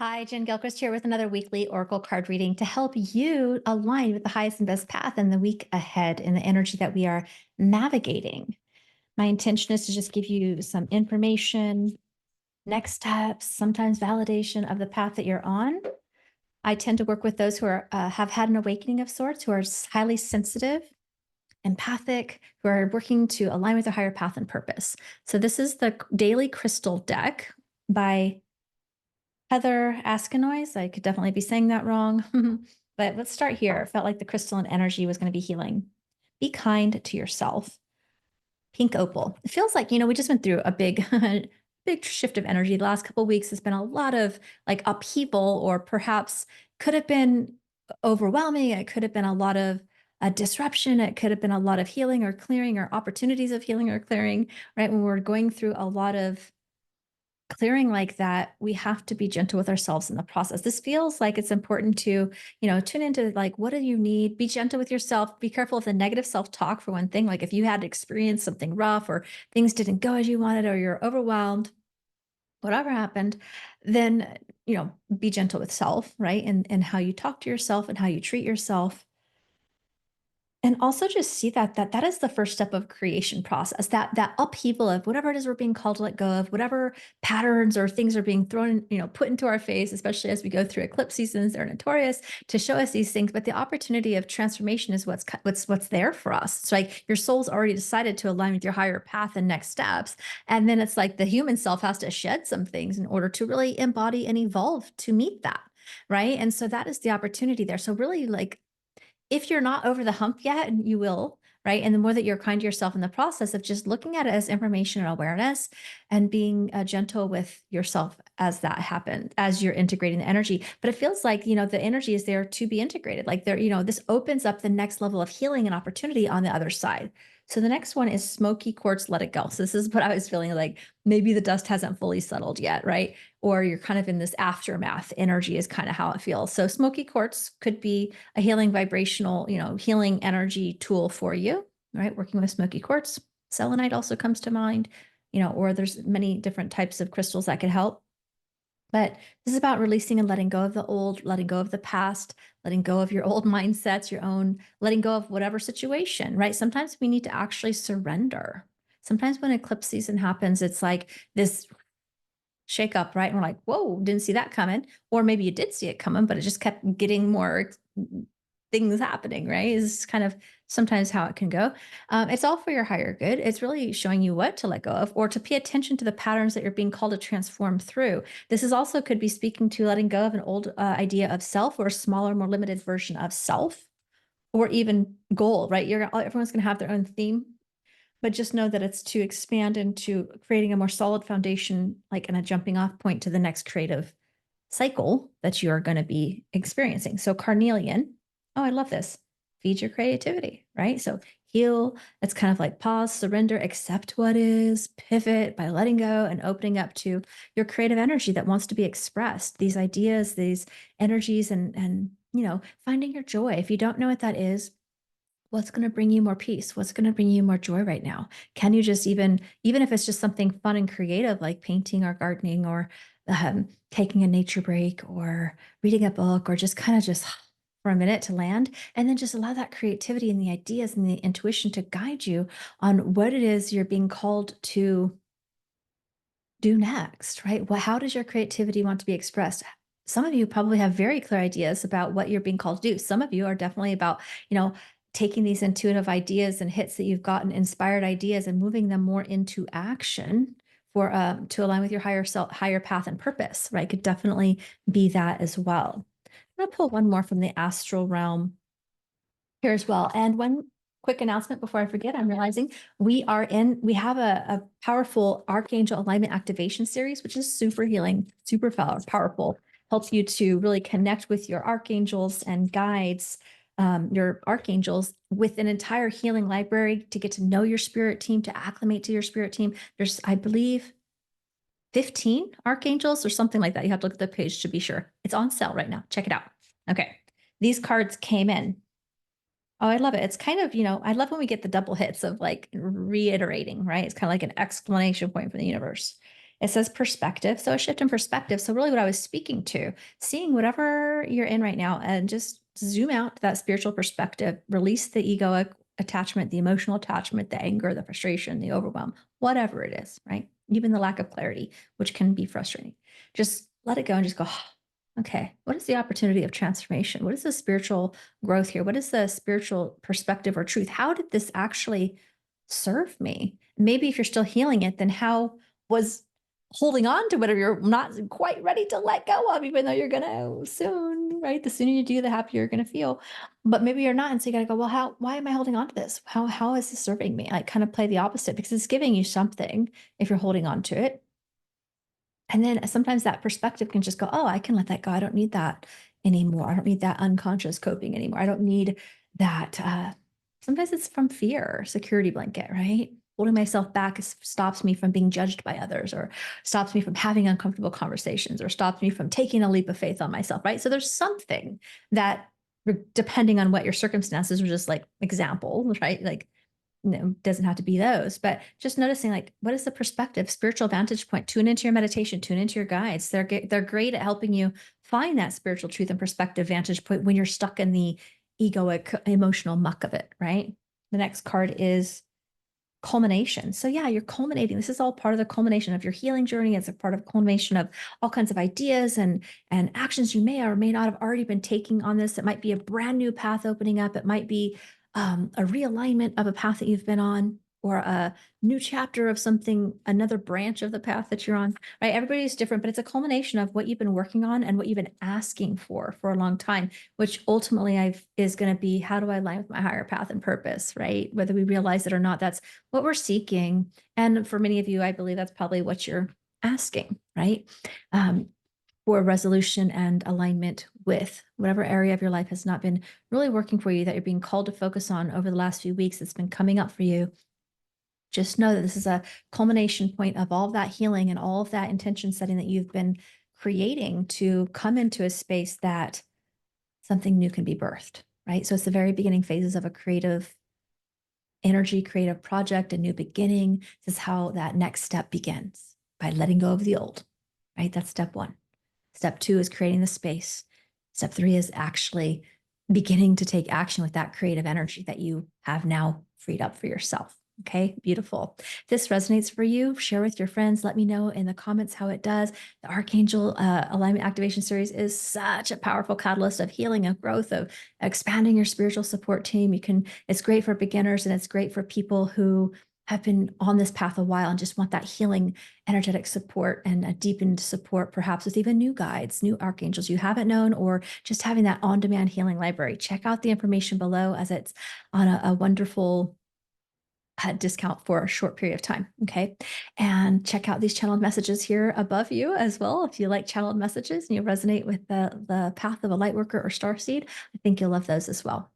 Hi, Jen Gilchrist here with another weekly Oracle card reading to help you align with the highest and best path in the week ahead in the energy that we are navigating. My intention is to just give you some information, next steps, sometimes validation of the path that you're on. I tend to work with those who have had an awakening of sorts, who are highly sensitive, empathic, who are working to align with their higher path and purpose. So this is the Daily Crystal deck by Heather Askinoise. I could definitely be saying that wrong. But let's start here. It felt like the crystalline energy was going to be healing. Be kind to yourself. Pink opal. It feels like, we just went through a big, big shift of energy. The last couple of weeks has been a lot of like upheaval, or perhaps could have been overwhelming. It could have been a lot of disruption. It could have been a lot of healing or clearing, or opportunities of healing or clearing, right? When we're going through a lot of clearing like that, we have to be gentle with ourselves in the process. This feels like it's important to, tune into like, what do you need? Be gentle with yourself. Be careful of the negative self-talk for one thing. Like if you had experienced something rough, or things didn't go as you wanted, or you're overwhelmed, whatever happened, then, be gentle with self, right? And how you talk to yourself and how you treat yourself. And also just see that is the first step of creation process, that upheaval of whatever it is we're being called to let go of, whatever patterns or things are being thrown, put into our face, especially as we go through eclipse seasons. They're notorious to show us these things, but the opportunity of transformation is what's there for us. It's like your soul's already decided to align with your higher path and next steps. And then it's like the human self has to shed some things in order to really embody and evolve to meet that. Right. And so that is the opportunity there. So really, like, if you're not over the hump yet, and you will, right? And the more that you're kind to yourself in the process of just looking at it as information and awareness, and being gentle with yourself as that happens, as you're integrating the energy. But it feels like, the energy is there to be integrated. Like there, this opens up the next level of healing and opportunity on the other side. So the next one is Smoky Quartz, Let It Go. So this is what I was feeling like. Maybe the dust hasn't fully settled yet, right? Or you're kind of in this aftermath energy is kind of how it feels. So Smoky Quartz could be a healing vibrational, healing energy tool for you, right? Working with Smoky Quartz. Selenite also comes to mind, or there's many different types of crystals that could help. But this is about releasing and letting go of the old, letting go of the past, letting go of your old mindsets, your own, letting go of whatever situation, right? Sometimes we need to actually surrender. Sometimes when eclipse season happens, it's like this shake up, right? And we're like, whoa, didn't see that coming. Or maybe you did see it coming, but it just kept getting more things happening, right? Is kind of sometimes how it can go. It's all for your higher good. It's really showing you what to let go of, or to pay attention to the patterns that you're being called to transform through. This is also could be speaking to letting go of an old idea of self, or a smaller, more limited version of self, or even goal, right? Everyone's going to have their own theme, but just know that it's to expand into creating a more solid foundation, like in a jumping off point to the next creative cycle that you are going to be experiencing. So Carnelian, oh, I love this. Feed your creativity, right? So heal, it's kind of like pause, surrender, accept what is, pivot by letting go and opening up to your creative energy that wants to be expressed. These ideas, these energies, and finding your joy. If you don't know what that is, what's going to bring you more peace? What's going to bring you more joy right now? Can you just even if it's just something fun and creative, like painting or gardening, or taking a nature break, or reading a book, or just kind of just for a minute to land, and then just allow that creativity and the ideas and the intuition to guide you on what it is you're being called to do next, right? Well, how does your creativity want to be expressed? Some of you probably have very clear ideas about what you're being called to do. Some of you are definitely about, taking these intuitive ideas and hits that you've gotten, inspired ideas, and moving them more into action for to align with your higher self, higher path and purpose, right? Could definitely be that as well. I'm gonna pull one more from the astral realm here as well. And one quick announcement before I forget, I'm realizing we have a powerful Archangel alignment activation series, which is super healing, super powerful, helps you to really connect with your archangels and guides, your archangels, with an entire healing library to get to know your spirit team, to acclimate to your spirit team. There's, I believe, 15 archangels or something like that. You have to look at the page to be sure. It's on sale right now. Check it out. Okay. These cards came in. Oh, I love it. It's kind of, I love when we get the double hits of like reiterating, right? It's kind of like an exclamation point from the universe. It says perspective. So a shift in perspective. So really what I was speaking to, seeing whatever you're in right now and just zoom out to that spiritual perspective, release the egoic attachment, the emotional attachment, the anger, the frustration, the overwhelm, whatever it is, right? Even the lack of clarity, which can be frustrating. Just let it go and just go, okay, what is the opportunity of transformation? What is the spiritual growth here? What is the spiritual perspective or truth? How did this actually serve me? Maybe if you're still healing it, then how was holding on to whatever you're not quite ready to let go of, even though you're going to soon, right? The sooner you do, the happier you're going to feel. But maybe you're not. And so you got to go, well, why am I holding on to this? How is this serving me? Like kind of play the opposite because it's giving you something if you're holding on to it. And then sometimes that perspective can just go, oh, I can let that go. I don't need that anymore. I don't need that unconscious coping anymore. I don't need that. Sometimes it's from fear, security blanket, right? Holding myself back stops me from being judged by others, or stops me from having uncomfortable conversations, or stops me from taking a leap of faith on myself, right? So there's something that, depending on what your circumstances, are just like examples, right? Like, doesn't have to be those, but just noticing like, what is the perspective, spiritual vantage point? Tune into your meditation, tune into your guides. They're great at helping you find that spiritual truth and perspective vantage point when you're stuck in the egoic emotional muck of it, right? The next card is culmination. So yeah, you're culminating. This is all part of the culmination of your healing journey. It's a part of culmination of all kinds of ideas and actions you may or may not have already been taking on this. It might be a brand new path opening up. It might be a realignment of a path that you've been on, or a new chapter of something, another branch of the path that you're on, right? Everybody's different, but it's a culmination of what you've been working on and what you've been asking for a long time, which ultimately is going to be, how do I align with my higher path and purpose, right? Whether we realize it or not, that's what we're seeking. And for many of you, I believe that's probably what you're asking, right? For resolution and alignment with whatever area of your life has not been really working for you, that you're being called to focus on over the last few weeks. That's been coming up for you. Just know that this is a culmination point of all of that healing and all of that intention setting that you've been creating to come into a space that something new can be birthed, right? So it's the very beginning phases of a creative energy, creative project, a new beginning. This is how that next step begins, by letting go of the old, right? That's step one. Step two is creating the space. Step three is actually beginning to take action with that creative energy that you have now freed up for yourself. Okay, beautiful. If this resonates for you, share with your friends. Let me know in the comments how it does. The Archangel Alignment Activation Series is such a powerful catalyst of healing, of growth, of expanding your spiritual support team. It's great for beginners, and it's great for people who have been on this path a while and just want that healing, energetic support and a deepened support, perhaps with even new guides, new archangels you haven't known, or just having that on-demand healing library. Check out the information below, as it's on a wonderful discount for a short period of time. Okay. And check out these channeled messages here above you as well. If you like channeled messages and you resonate with the path of a light worker or starseed, I think you'll love those as well.